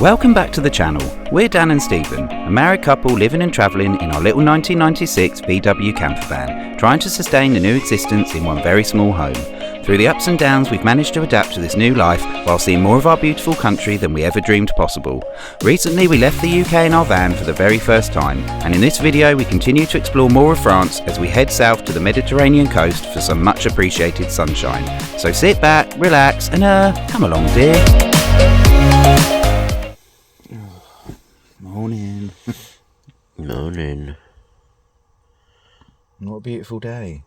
Welcome back to the channel. We're Dan and Stephen, a married couple living and travelling in our little 1996 VW campervan, trying to sustain a new existence in one very small home. Through the ups and downs, we've managed to adapt to this new life while seeing more of our beautiful country than we ever dreamed possible. Recently, we left the UK in our van for the very first time, and in this video we continue to explore more of France as we head south to the Mediterranean coast for some much appreciated sunshine. So sit back, relax, and come along, dear. Morning. Morning. What a beautiful day.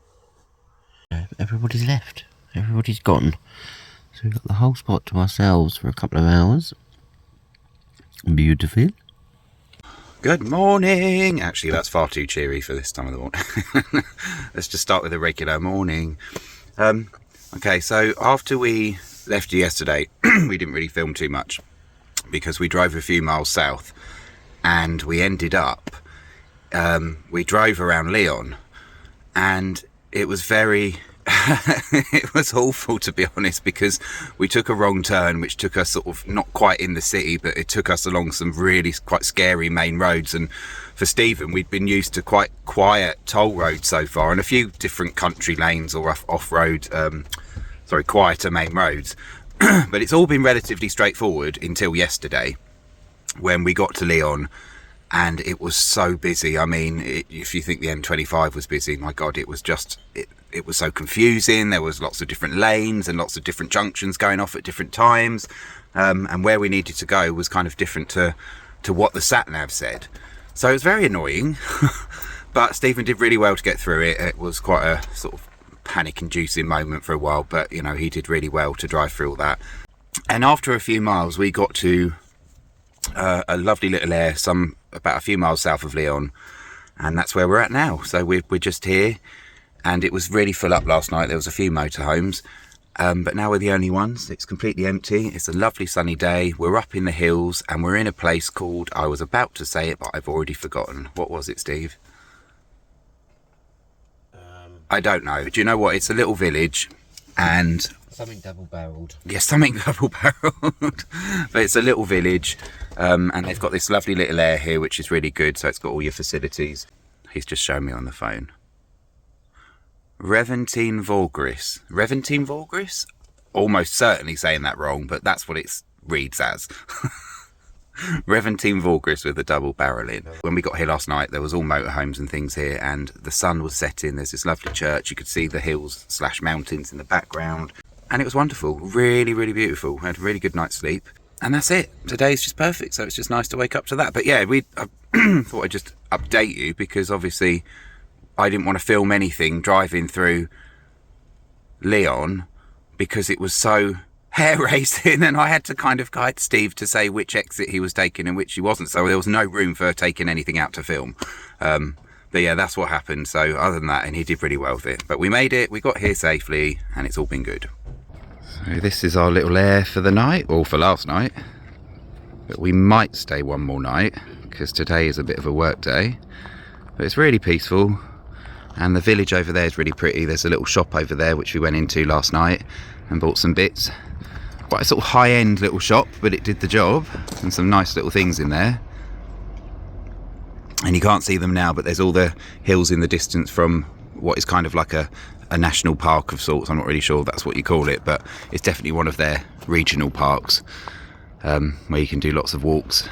Everybody's left. Everybody's gone. So we've got the whole spot to ourselves for a couple of hours. Beautiful. Good morning. Actually, that's far too cheery for this time of the morning. Let's just start with a regular morning. Okay, so after we left you yesterday, we didn't really film too much because we drove a few miles south and we ended up, we drove around Lyon, and it was very... it was awful, to be honest, because we took a wrong turn which took us sort of not quite in the city, but it took us along some really quite scary main roads. And for Stephen, we'd been used to quite quiet toll roads so far and a few different country lanes or off-road, quieter main roads. But it's all been relatively straightforward until yesterday when we got to Lyon and it was so busy. I mean, if you think the M25 was busy, my God, it was just... It was so confusing. There was lots of different lanes and lots of different junctions going off at different times, and where we needed to go was kind of different to what the sat-nav said. So it was very annoying, but Stephen did really well to get through it. It was quite a sort of panic-inducing moment for a while, but you know, he did really well to drive through all that. And after a few miles, we got to a lovely little Aire, about a few miles south of Lyon, and that's where we're at now. So we're just here. And it was really full up last night. There was a few motorhomes, but now we're the only ones. It's completely empty. It's a lovely sunny day. We're up in the hills and we're in a place called, I was about to say it, but I've already forgotten. What was it, Steve? I don't know. Do you know what? It's a little village and... Something double-barrelled. Yeah, something double-barrelled. But it's a little village, and they've got this lovely little Aire here, which is really good. So it's got all your facilities. He's just shown me on the phone. Reventine Vorgris? Almost certainly saying that wrong, but that's what it reads as. Reventine Vorgris with a double barrel in. When we got here last night, there was all motorhomes and things here, and the sun was setting. There's this lovely church. You could see the hills / mountains in the background, and it was wonderful. Really, really beautiful. I had a really good night's sleep, and that's it. Today's just perfect, so it's just nice to wake up to that. But yeah, I thought I'd just update you because obviously I didn't want to film anything driving through Lyon because it was so hair racing, and I had to kind of guide Steve to say which exit he was taking and which he wasn't, so there was no room for taking anything out to film. But yeah, that's what happened. So other than that, and he did really well with it. But we made it, we got here safely, and it's all been good. So this is our little Aire for the night, or for last night. But we might stay one more night because today is a bit of a work day. But it's really peaceful. And the village over there is really pretty. There's a little shop over there which we went into last night and bought some bits. Quite a sort of high-end little shop, but it did the job. And some nice little things in there. And you can't see them now, but there's all the hills in the distance from what is kind of like a national park of sorts. I'm not really sure if that's what you call it, but it's definitely one of their regional parks where you can do lots of walks.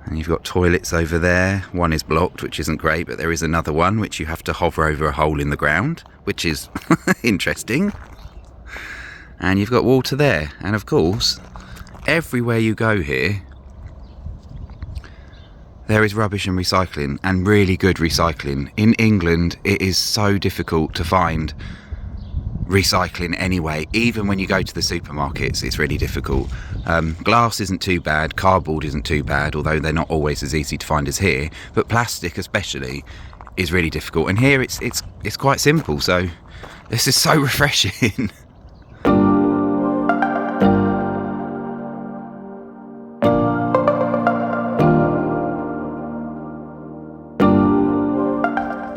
And you've got toilets over there. One is blocked, which isn't great, but there is another one which you have to hover over a hole in the ground, which is interesting. And you've got water there. And of course, everywhere you go here, there is rubbish and recycling, and really good recycling. In England, it is so difficult to find recycling anyway. Even when you go to the supermarkets, it's really difficult. Glass isn't too bad, cardboard isn't too bad, although they're not always as easy to find as here, but plastic especially is really difficult, and here it's quite simple. So this is so refreshing.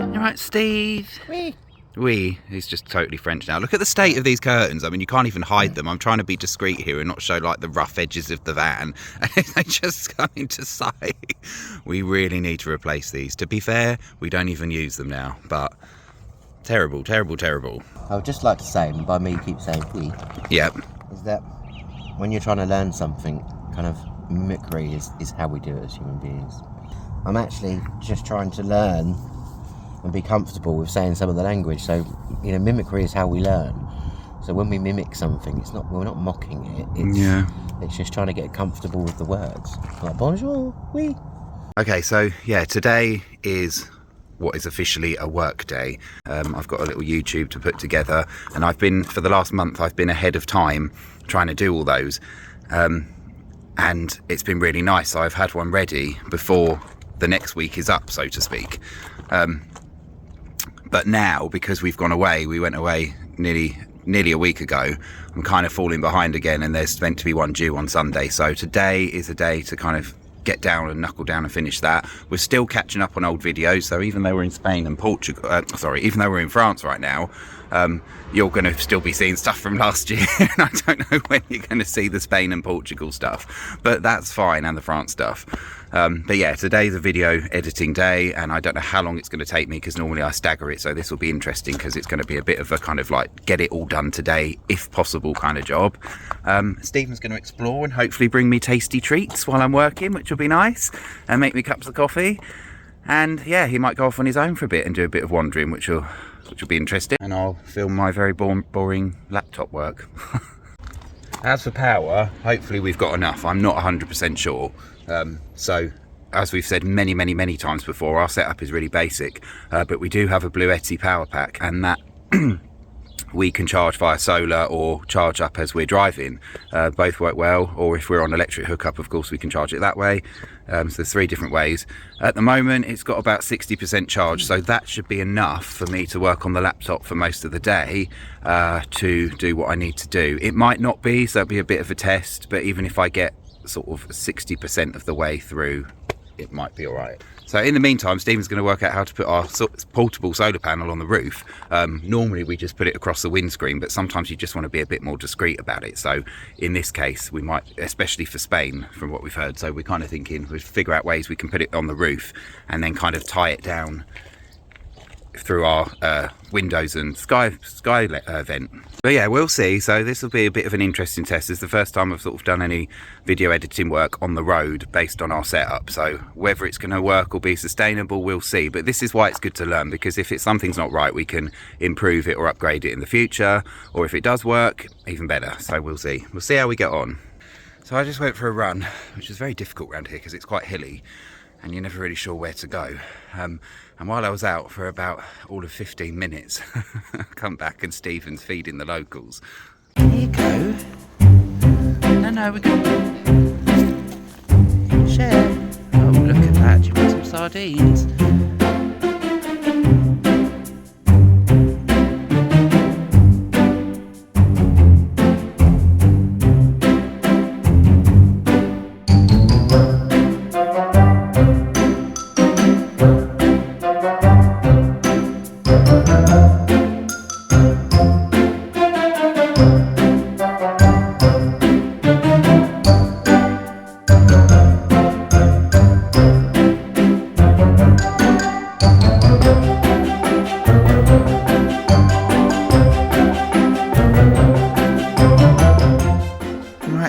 All right, Steve. Wee. Oui, he's just totally French now. Look at the state of these curtains. I mean, you can't even hide them. I'm trying to be discreet here and not show like the rough edges of the van. And they just come into sight. We really need to replace these. To be fair, we don't even use them now. But terrible, terrible, terrible. I would just like to say, and by me keep saying we, Yep. is that when you're trying to learn something, kind of mimicry is how we do it as human beings. I'm actually just trying to learn and be comfortable with saying some of the language. So, you know, mimicry is how we learn. So when we mimic something, we're not mocking it. It's just trying to get comfortable with the words. Like bonjour, oui. Okay, so yeah, today is what is officially a work day. I've got a little YouTube to put together, and for the last month, I've been ahead of time trying to do all those. And it's been really nice. So I've had one ready before the next week is up, so to speak. But now, because we've gone away, we went away nearly a week ago, I'm kind of falling behind again, and there's meant to be one due on Sunday. So today is a day to kind of get down and knuckle down and finish that. We're still catching up on old videos, so even though we're in Spain and Portugal, even though we're in France right now, you're going to still be seeing stuff from last year. And I don't know when you're going to see the Spain and Portugal stuff, but that's fine, and the France stuff. But yeah, today's a video editing day, and I don't know how long it's going to take me, because normally I stagger it, so this will be interesting because it's going to be a bit of a kind of like get it all done today if possible kind of job. Stephen's going to explore and hopefully bring me tasty treats while I'm working, which will be nice, and make me cups of coffee. And yeah, he might go off on his own for a bit and do a bit of wandering, which will be interesting, and I'll film my very boring laptop work. As for power, hopefully we've got enough. I'm not 100% sure. So as we've said many times before, our setup is really basic, but we do have a Bluetti Powerpack, and that we can charge via solar or charge up as we're driving. Both work well, or if we're on electric hookup, of course we can charge it that way. So there's 3 different ways. At the moment it's got about 60% charge, so that should be enough for me to work on the laptop for most of the day, to do what I need to do. It might not be, so it'll be a bit of a test, but even if I get sort of 60% of the way through, it might be all right. So in the meantime, Stephen's going to work out how to put our portable solar panel on the roof. Normally we just put it across the windscreen, but sometimes you just want to be a bit more discreet about it. So in this case, we might, especially for Spain, from what we've heard, so we're kind of thinking we'll figure out ways we can put it on the roof and then kind of tie it down through our windows and sky vent. But yeah, we'll see. So this will be a bit of an interesting test. It's the first time I've sort of done any video editing work on the road based on our setup, so whether it's going to work or be sustainable, we'll see. But this is why it's good to learn, because if something's not right, we can improve it or upgrade it in the future, or if it does work, even better. So we'll see how we get on. So I just went for a run, which is very difficult around here because it's quite hilly and you're never really sure where to go. And while I was out for about all of 15 minutes, I come back and Stephen's feeding the locals. Here you go. No, we're going to share. Oh, look at that. Do you want some sardines?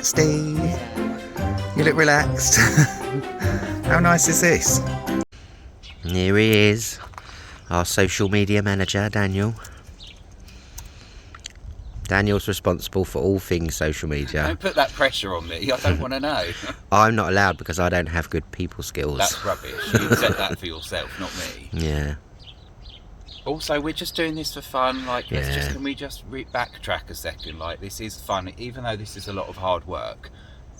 Steve, you look relaxed. How nice is this? Here he is, our social media manager, Daniel. Daniel's responsible for all things social media. Don't put that pressure on me, I don't want to know. I'm not allowed because I don't have good people skills. That's rubbish, you set that for yourself, not me. Yeah. Also, we're just doing this for fun, like, Yeah. can we just backtrack a second? Like, this is fun, even though this is a lot of hard work,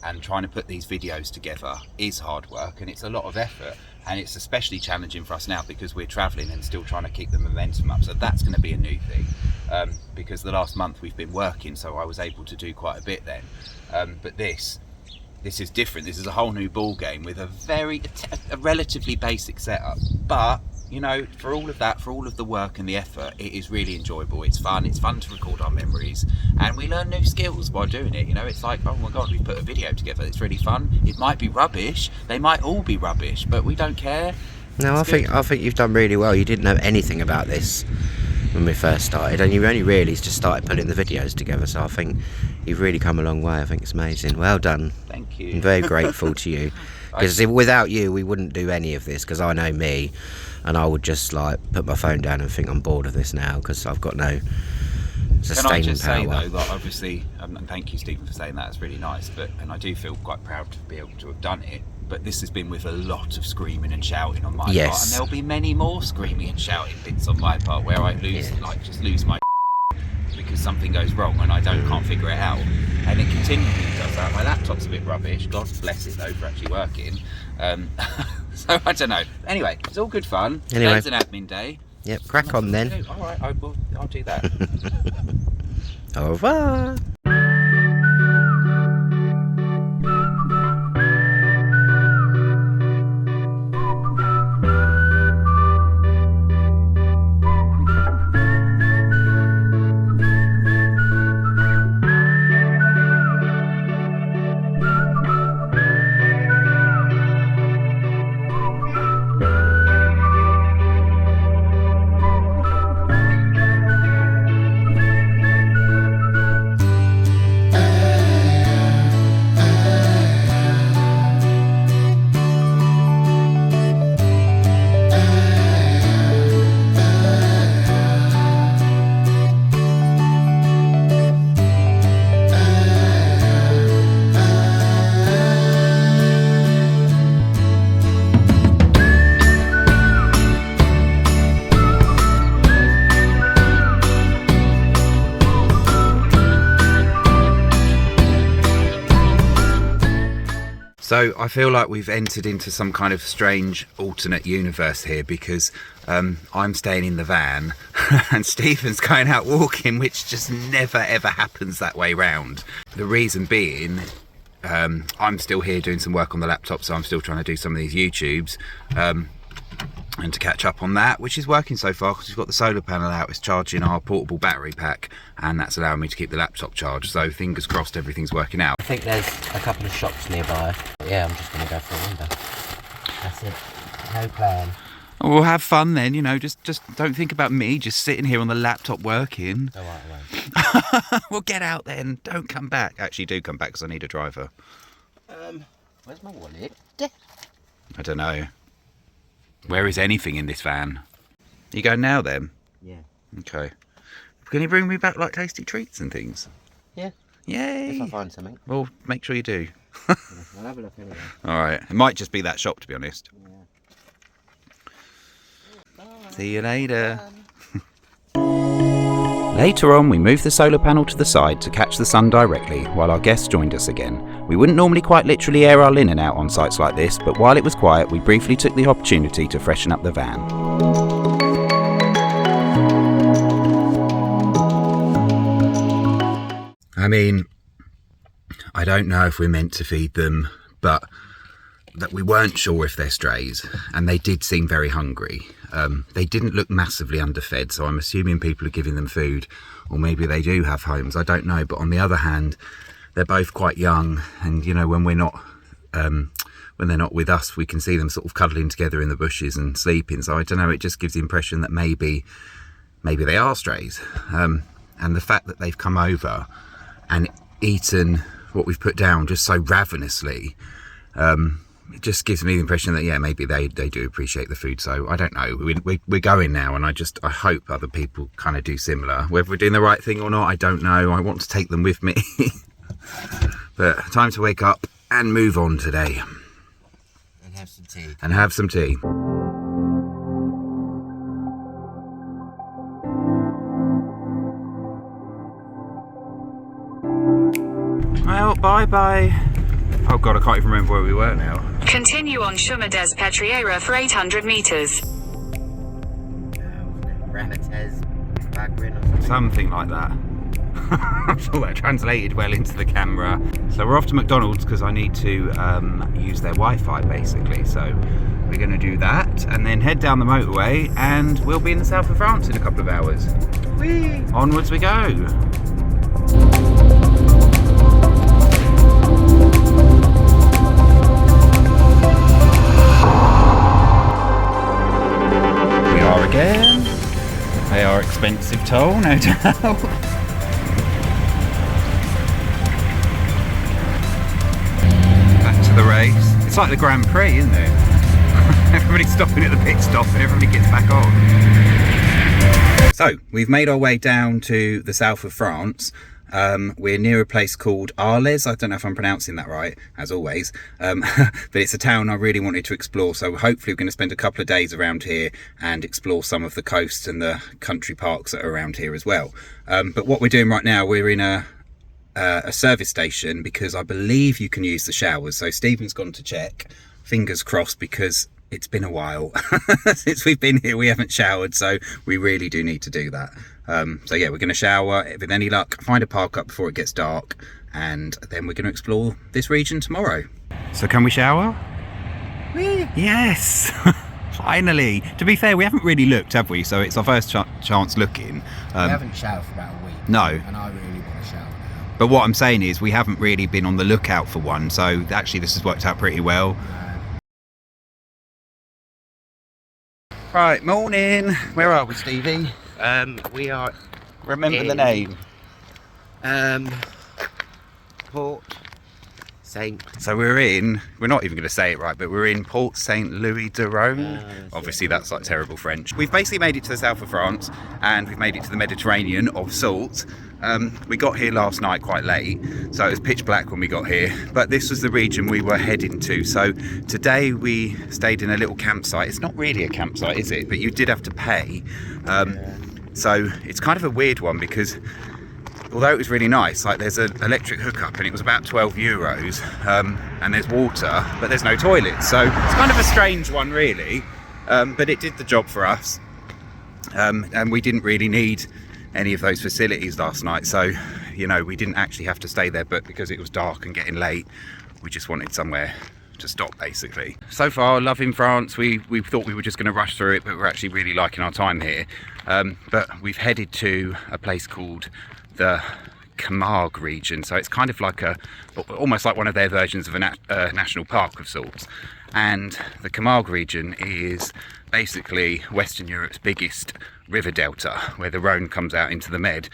and trying to put these videos together is hard work, and it's a lot of effort, and it's especially challenging for us now because we're travelling and still trying to keep the momentum up, so that's going to be a new thing, because the last month we've been working, so I was able to do quite a bit then, but this is different. This is a whole new ball game with a relatively basic setup, but you know, for all of that, for all of the work and the effort, it is really enjoyable. It's fun to record our memories, and we learn new skills by doing it. You know, it's like, oh my god, we've put a video together, it's really fun. It might be rubbish, they might all be rubbish, but we don't care. No, I think you've done really well. You didn't know anything about this when we first started, and you only really just started putting the videos together, so I think you've really come a long way. I think it's amazing. Well done. Thank you. I'm very grateful to you, because without you we wouldn't do any of this, because I know me, and I would just like put my phone down and think I'm bored of this now, because I've got no sustaining power. Can I just say though, that obviously, and thank you Stephen for saying that, it's really nice, and I do feel quite proud to be able to have done it, but this has been with a lot of screaming and shouting on my part, and there'll be many more screaming and shouting bits on my part where I just lose my because something goes wrong and I can't figure it out, and it continually does that. My laptop's a bit rubbish, God bless it though for actually working, so I don't know. Anyway, it's all good fun. Today's an admin day. Yep, crack on then. Alright, I'll do that. Au revoir. So I feel like we've entered into some kind of strange alternate universe here, because I'm staying in the van and Stephen's going out walking, which just never ever happens that way round. The reason being, I'm still here doing some work on the laptop, so I'm still trying to do some of these YouTubes and to catch up on that, which is working so far because we've got the solar panel out, it's charging our portable battery pack, and that's allowing me to keep the laptop charged, so fingers crossed everything's working out. I think there's a couple of shops nearby. Yeah, I'm just going to go for a wander. That's it. No plan. We'll have fun then, you know, just don't think about me just sitting here on the laptop working. Oh, right, right. We'll get out then, don't come back. Actually, do come back because I need a driver. Where's my wallet? I don't know. Where is anything in this van? You going now then? Yeah. Okay. Can you bring me back like tasty treats and things? Yeah. Yay! If I find something. Well, make sure you do. I'll have a look anyway. Alright, it might just be that shop to be honest. Yeah. See you later. Later on, we moved the solar panel to the side to catch the sun directly while our guests joined us again. We wouldn't normally quite literally air our linen out on sites like this, but while it was quiet, we briefly took the opportunity to freshen up the van. I mean, I don't know if we're meant to feed them, but that we weren't sure if they're strays, and they did seem very hungry. They didn't look massively underfed, so I'm assuming people are giving them food, or maybe they do have homes, I don't know. But on the other hand, they're both quite young, and you know, when we're not when they're not with us, we can see them sort of cuddling together in the bushes and sleeping. So I don't know, it just gives the impression that maybe they are strays. And the fact that they've come over and eaten what we've put down just so ravenously, it just gives me the impression that, yeah, maybe they do appreciate the food. So I don't know, we're going now, and I hope other people kind of do similar. Whether we're doing the right thing or not, I don't know. I want to take them with me. But time to wake up and move on today. And have some tea. And have some tea. Well, bye-bye. Oh God, I can't even remember where we were now. Continue on Chemin des Petrières for 800 metres. Something like that. I'm sure that translated well into the camera. So we're off to McDonald's because I need to use their Wi-Fi basically. So we're going to do that and then head down the motorway, and we'll be in the south of France in a couple of hours. Whee! Onwards we go. We are again. They are expensive toll, no doubt. The race. It's like the Grand Prix, isn't it? Everybody's stopping at the pit stop and everybody gets back on. So we've made our way down to the south of France. We're near a place called AIRES. I don't know if I'm pronouncing that right, as always, but it's a town I really wanted to explore, so hopefully we're going to spend a couple of days around here and explore some of the coast and the country parks that are around here as well. But what we're doing right now, we're in a service station because I believe you can use the showers. So Stephen's gone to check, fingers crossed, because it's been a while since we've been here. We haven't showered, so we really do need to do that. So yeah, we're going to shower, with any luck find a park up before it gets dark, and then we're going to explore this region tomorrow. So can we shower? Yes. Finally. To be fair, we haven't really looked, have we? So it's our first chance looking. We haven't showered for about a week. No. And I really want to shower. But what I'm saying is we haven't really been on the lookout for one, so actually this has worked out pretty well. Right, morning. Where are we, Stevie? We are Remember the name. Port Saint. So we're not even going to say it right, but we're in Port Saint Louis de Rhone. Obviously that's like terrible French. We've basically made it to the south of France, and we've made it to the Mediterranean of sorts. We got here last night quite late, so it was pitch black when we got here, but this was the region we were heading to. So today we stayed in a little campsite. It's not really a campsite, is it? But you did have to pay. So it's kind of a weird one, because although it was really nice, like there's an electric hookup and it was about 12 euros, and there's water, but there's no toilets. So it's kind of a strange one really, but it did the job for us. And we didn't really need any of those facilities last night, so you know, we didn't actually have to stay there, but because it was dark and getting late, we just wanted somewhere to stop basically. So far, loving France. We thought we were just going to rush through it, but we're actually really liking our time here. But we've headed to a place called the Camargue region, so it's kind of like almost like one of their versions of a national park of sorts. And the Camargue region is basically Western Europe's biggest river delta, where the Rhone comes out into the Med,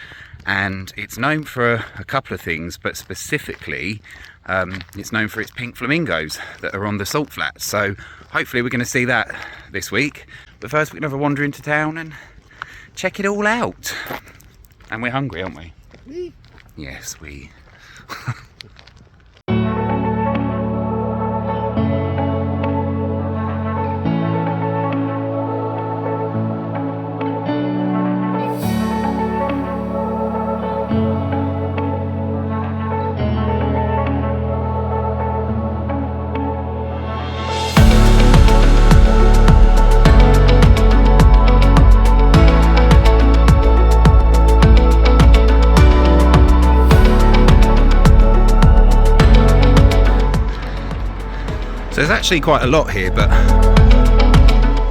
and it's known for a couple of things, but specifically it's known for its pink flamingos that are on the salt flats. So hopefully we're going to see that this week, but first we're going to have a wander into town and check it all out. And we're hungry, aren't we? Yes, we. So there's actually quite a lot here, but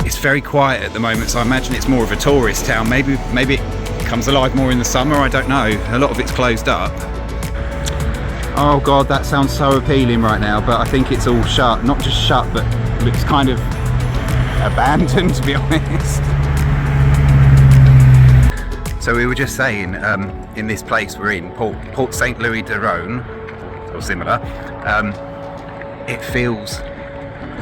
it's very quiet at the moment, so I imagine it's more of a tourist town. Maybe it comes alive more in the summer, I don't know. A lot of it's closed up. Oh god, that sounds so appealing right now, but I think it's all shut. Not just shut, but looks kind of abandoned, to be honest. So we were just saying, in this place we're in, Port Saint Louis de Rhone, or similar, it feels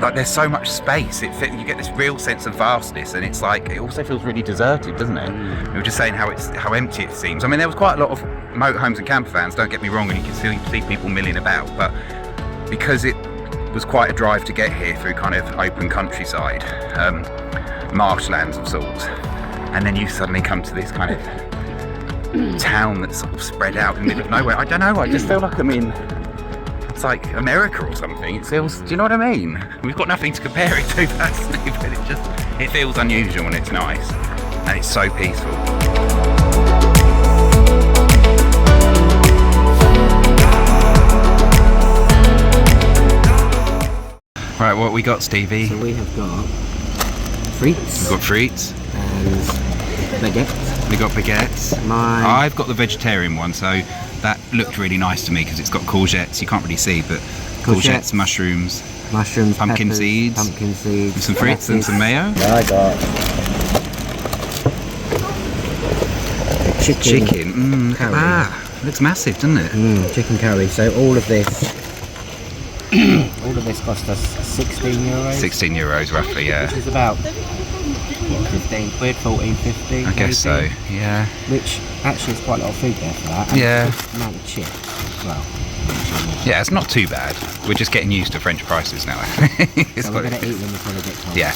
like there's so much space. You get this real sense of vastness, and it's like, it also feels really deserted, doesn't it? We were just saying how empty it seems. I mean, there was quite a lot of motorhomes and campervans, don't get me wrong, and you can see people milling about, but because it was quite a drive to get here through kind of open countryside, marshlands of sorts, and then you suddenly come to this kind of town that's sort of spread out in the middle of nowhere. I don't know, I just feel like I'm in, it's like America or something. It feels, do you know what I mean? We've got nothing to compare it to personally, but it feels unusual and it's nice, and it's so peaceful. Right, what we got, Stevie? So we have got frites. We've got frites. And baguettes. We got baguettes. I've got the vegetarian one, so that looked really nice to me because it's got courgettes. You can't really see, but courgettes, mushrooms, pumpkin peppers, seeds, and some frites and some mayo. I got chicken. Look at that. Looks massive, doesn't it? Chicken curry. So all of this cost us 16 euros. 16 euros roughly, yeah. Which is about 15 quid, 14.50. I guess so, yeah. Which actually is quite a lot of food there for that. And Yeah. the amount of chips as well. Yeah, it's not too bad. We're just getting used to French prices now. It's So we're going to eat them before they get cold. Yeah.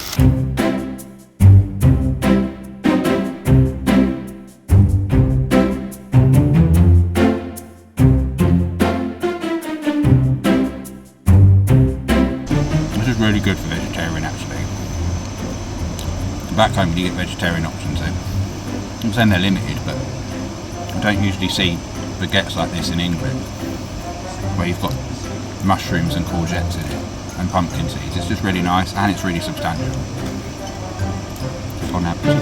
This is really good for vegetarian, actually. Back home you get vegetarian options in. I'm saying they're limited, but I don't usually see baguettes like this in England, where you've got mushrooms and courgettes in it, and pumpkin seeds. It's just really nice, and it's really substantial. Bon appetit.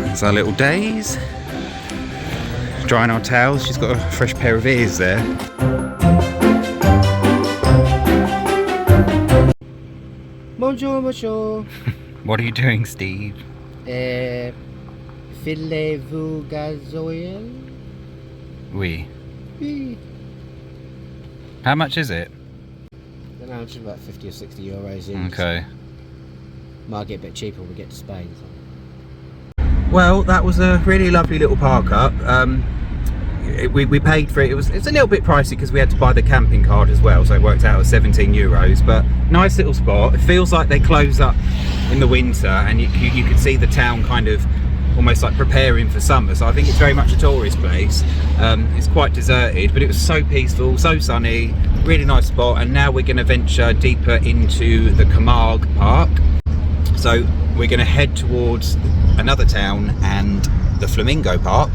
There's our little days. Drying our towels. She's got a fresh pair of ears there. Bonjour, bonjour. What are you doing, Steve? Filez-vous gasoil? Oui. Oui. How much is it? I don't know, it's about 50 or 60 euros in. Okay. Might get a bit cheaper when we get to Spain. So. Well, that was a really lovely little park up. We paid for it. It's a little bit pricey because we had to buy the camping card as well, so it worked out at 17 euros. But nice little spot. It feels like they close up in the winter, and you can see the town kind of almost like preparing for summer. So I think it's very much a tourist place. It's quite deserted, but it was so peaceful, so sunny, really nice spot. And now we're going to venture deeper into the Camargue park. So we're going to head towards another town and the Flamingo Park,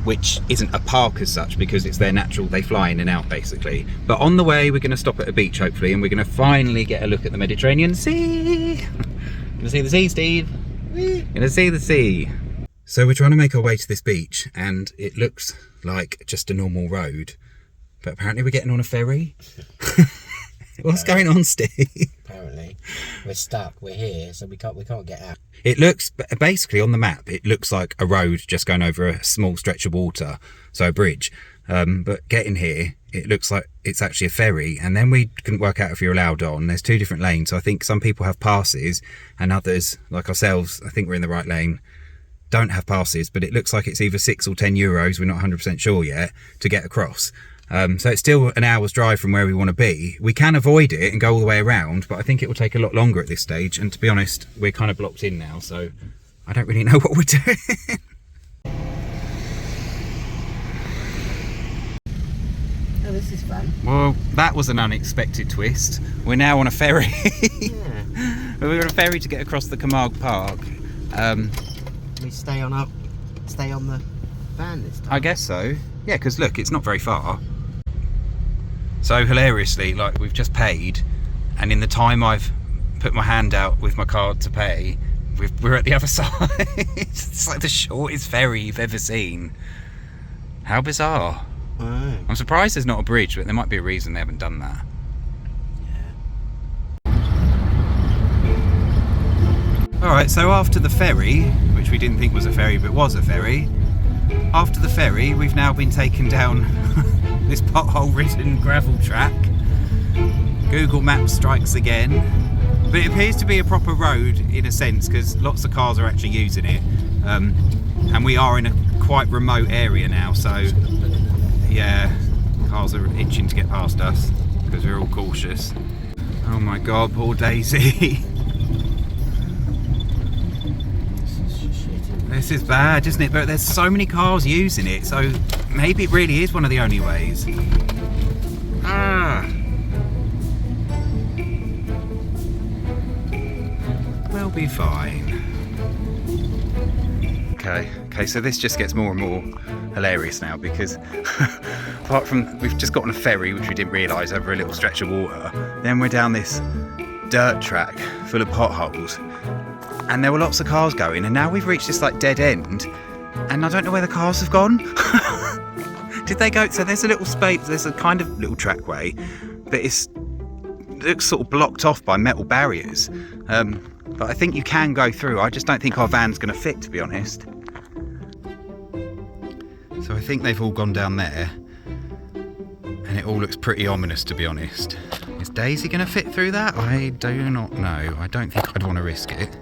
which isn't a park as such because it's their natural, they fly in and out basically. But on the way we're going to stop at a beach hopefully, and we're going to finally get a look at the Mediterranean Sea. Gonna see the sea, Steve? Gonna see the sea. So we're trying to make our way to this beach, and it looks like just a normal road, but apparently we're getting on a ferry. What's going on, Steve? Apparently, we're stuck. We're here, so we can't get out. It looks, basically on the map, it looks like a road just going over a small stretch of water, so a bridge. But getting here, it looks like it's actually a ferry, and then we couldn't work out if you're allowed on. There's two different lanes, so I think some people have passes, and others, like ourselves, I think we're in the right lane, don't have passes, but it looks like it's either 6 or 10 euros, we're not 100% sure yet, to get across. So it's still an hour's drive from where we want to be. We can avoid it and go all the way around, but I think it will take a lot longer at this stage. And to be honest, we're kind of blocked in now, so I don't really know what we're doing. Oh, this is fun. Well, that was an unexpected twist. We're now on a ferry. Yeah. We're on a ferry to get across the Camargue Park. We stay on the van this time. I guess so. Yeah, because look, it's not very far. So hilariously, like, we've just paid, and in the time I've put my hand out with my card to pay, we're at the other side. It's like the shortest ferry you've ever seen. How bizarre. Oh. I'm surprised there's not a bridge, but there might be a reason they haven't done that. Alright, so after the ferry, which we didn't think was a ferry but was a ferry, after the ferry we've now been taken down this pothole-ridden gravel track. Google Maps strikes again, but it appears to be a proper road in a sense because lots of cars are actually using it, and we are in a quite remote area now, so yeah, cars are itching to get past us because we're all cautious. Oh my god, poor Daisy. This is bad, isn't it? But there's so many cars using it, so maybe it really is one of the only ways. We'll be fine. Okay, Okay, so this just gets more and more hilarious now because apart from we've just got on a ferry, which we didn't realise, over a little stretch of water, then we're down this dirt track full of potholes, and there were lots of cars going, and now we've reached this like dead end, and I don't know where the cars have gone. Did they go? So there's a little space, there's a kind of little trackway, but it looks sort of blocked off by metal barriers. But I think you can go through. I just don't think our van's going to fit, to be honest. So I think they've all gone down there, and it all looks pretty ominous, to be honest. Is Daisy going to fit through that? I do not know. I don't think I'd want to risk it.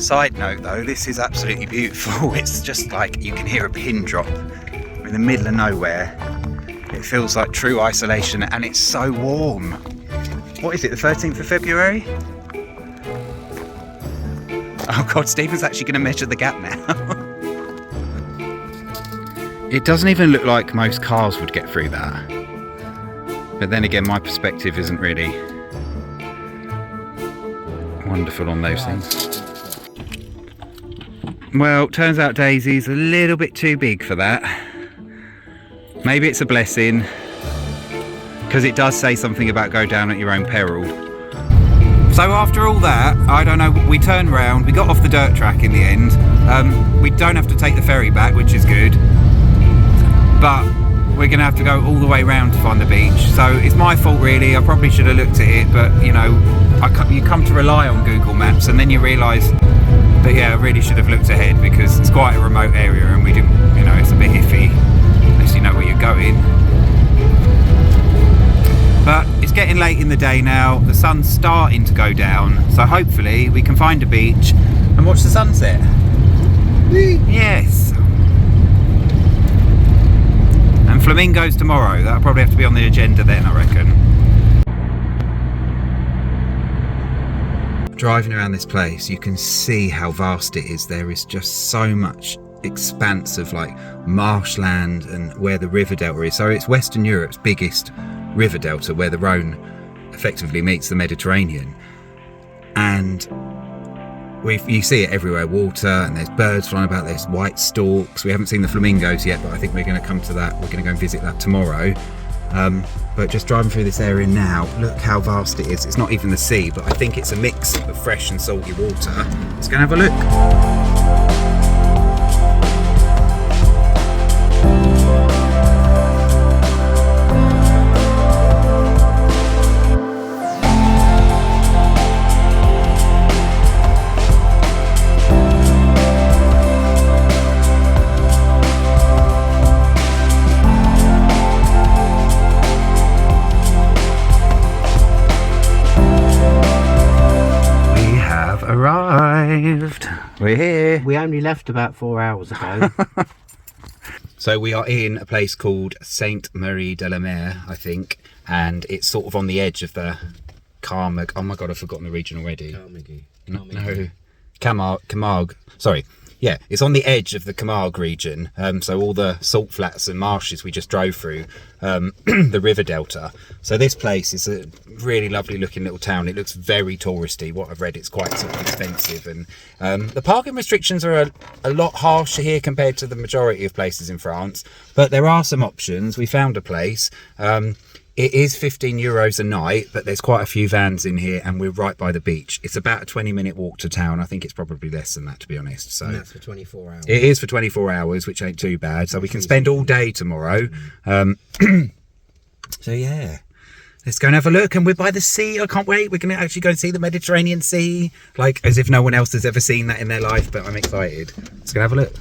Side note though, this is absolutely beautiful. It's just like you can hear a pin drop. We're in the middle of nowhere. It feels like true isolation, and it's so warm. What is it, the 13th of February? Oh God, Stephen's actually going to measure the gap now. It doesn't even look like most cars would get through that. But then again, my perspective isn't really wonderful on those things. Well, turns out Daisy's a little bit too big for that. Maybe it's a blessing, because it does say something about go down at your own peril. So after all that, I don't know, we turned round, we got off the dirt track in the end. We don't have to take the ferry back, which is good, but we're going to have to go all the way round to find the beach. So it's my fault really, I probably should have looked at it, but you know, you come to rely on Google Maps and then you realise that yeah, I really should have looked ahead, because it's quite a remote area and we didn't, you know, it's a bit iffy unless you know where you're going. But it's getting late in the day now, the sun's starting to go down, so hopefully we can find a beach and watch the sunset. Yes. And flamingos tomorrow, that'll probably have to be on the agenda then, I reckon. Driving around this place, you can see how vast it is. There is just so much expanse of like marshland and where the river delta is. So it's Western Europe's biggest river delta, where the Rhone effectively meets the Mediterranean, and you see it everywhere, water, and there's birds flying about, there's white storks. We haven't seen the flamingos yet, but I think we're going to come to that. We're going to go and visit that tomorrow. But just driving through this area now, look how vast it is. It's not even the sea, but I think it's a mix of fresh and salty water. Let's go and have a look. Arrived. We're here. We only left about 4 hours ago. So we are in a place called Sainte Marie de la Mer, I think, and it's sort of on the edge of the Camargue. Oh my God, I've forgotten the region already. Camargue. Sorry. Yeah, it's on the edge of the Camargue region. So all the salt flats and marshes we just drove through, the river delta. So this place is a really lovely looking little town. It looks very touristy. What I've read, it's quite sort of expensive, and the parking restrictions are a lot harsher here compared to the majority of places in France. But there are some options. We found a place. It is €15 a night, but there's quite a few vans in here, and we're right by the beach. It's about a 20-minute walk to town. I think it's probably less than that, to be honest. So and that's for 24 hours. It is for 24 hours, which ain't too bad. So we can spend all day tomorrow. So yeah, let's go and have a look. And we're by the sea. I can't wait. We're going to actually go and see the Mediterranean Sea, like as if no one else has ever seen that in their life. But I'm excited. Let's go and have a look.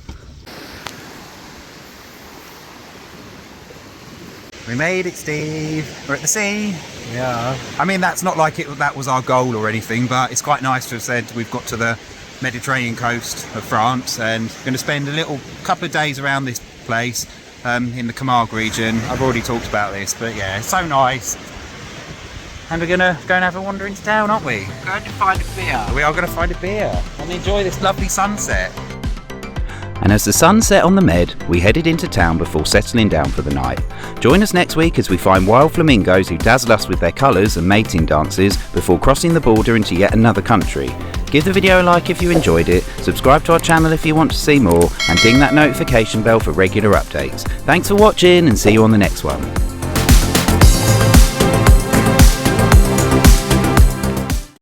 We made it, Steve. We're at the sea. Yeah. I mean, that's not like that was our goal or anything, but it's quite nice to have said we've got to the Mediterranean coast of France, and we're going to spend a couple of days around this place in the Camargue region. I've already talked about this, but yeah, it's so nice. And we're going to go and have a wander into town, aren't we? Going to find a beer. We are going to find a beer and enjoy this lovely sunset. And as the sun set on the Med, we headed into town before settling down for the night. Join us next week as we find wild flamingos who dazzle us with their colours and mating dances before crossing the border into yet another country. Give the video a like if you enjoyed it, subscribe to our channel if you want to see more, and ding that notification bell for regular updates. Thanks for watching and see you on the next one.